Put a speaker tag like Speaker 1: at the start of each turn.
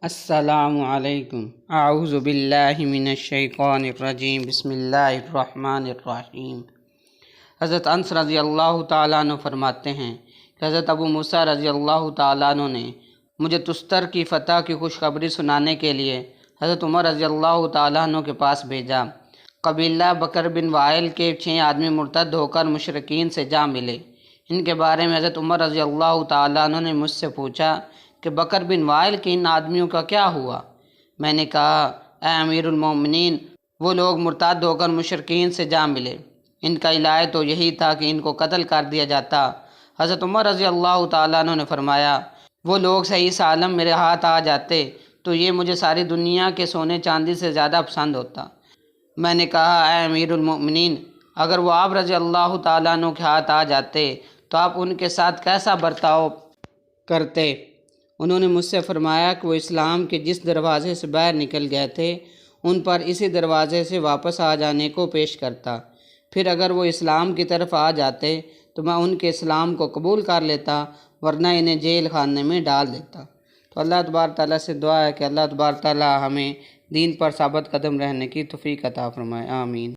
Speaker 1: السلام علیکم۔ اعوذ باللہ من الشیطان الرجیم، بسم اللہ الرحمن الرحیم۔ حضرت انس رضی اللہ تعالیٰ عنہ فرماتے ہیں کہ حضرت ابو موسیٰ رضی اللہ تعالیٰ عنہ نے مجھے تستر کی فتح کی خوشخبری سنانے کے لیے حضرت عمر رضی اللہ تعالیٰ عنہ کے پاس بھیجا۔ قبیلہ بکر بن وائل کے 6 آدمی مرتد ہو کر مشرکین سے جا ملے۔ ان کے بارے میں حضرت عمر رضی اللہ تعالیٰ عنہ نے مجھ سے پوچھا کہ بکر بن وائل کے ان آدمیوں کا کیا ہوا؟ میں نے کہا، اے امیر المومنین، وہ لوگ مرتد ہو کر مشرکین سے جا ملے۔ ان کا علاج تو یہی تھا کہ ان کو قتل کر دیا جاتا۔ حضرت عمر رضی اللہ تعالیٰ عنہ نے فرمایا، وہ لوگ صحیح سالم میرے ہاتھ آ جاتے تو یہ مجھے ساری دنیا کے سونے چاندی سے زیادہ پسند ہوتا۔ میں نے کہا، اے امیر المومنین، اگر وہ آپ رضی اللہ تعالیٰ عنہ کے ہاتھ آ جاتے تو آپ ان کے ساتھ کیسا برتاؤ کرتے؟ انہوں نے مجھ سے فرمایا کہ وہ اسلام کے جس دروازے سے باہر نکل گئے تھے ان پر اسی دروازے سے واپس آ جانے کو پیش کرتا، پھر اگر وہ اسلام کی طرف آ جاتے تو میں ان کے اسلام کو قبول کر لیتا، ورنہ انہیں جیل خانے میں ڈال دیتا۔ تو اللہ تبارک تعالیٰ سے دعا ہے کہ اللہ تبارک تعالیٰ ہمیں دین پر ثابت قدم رہنے کی توفیق عطا فرمائے، آمین۔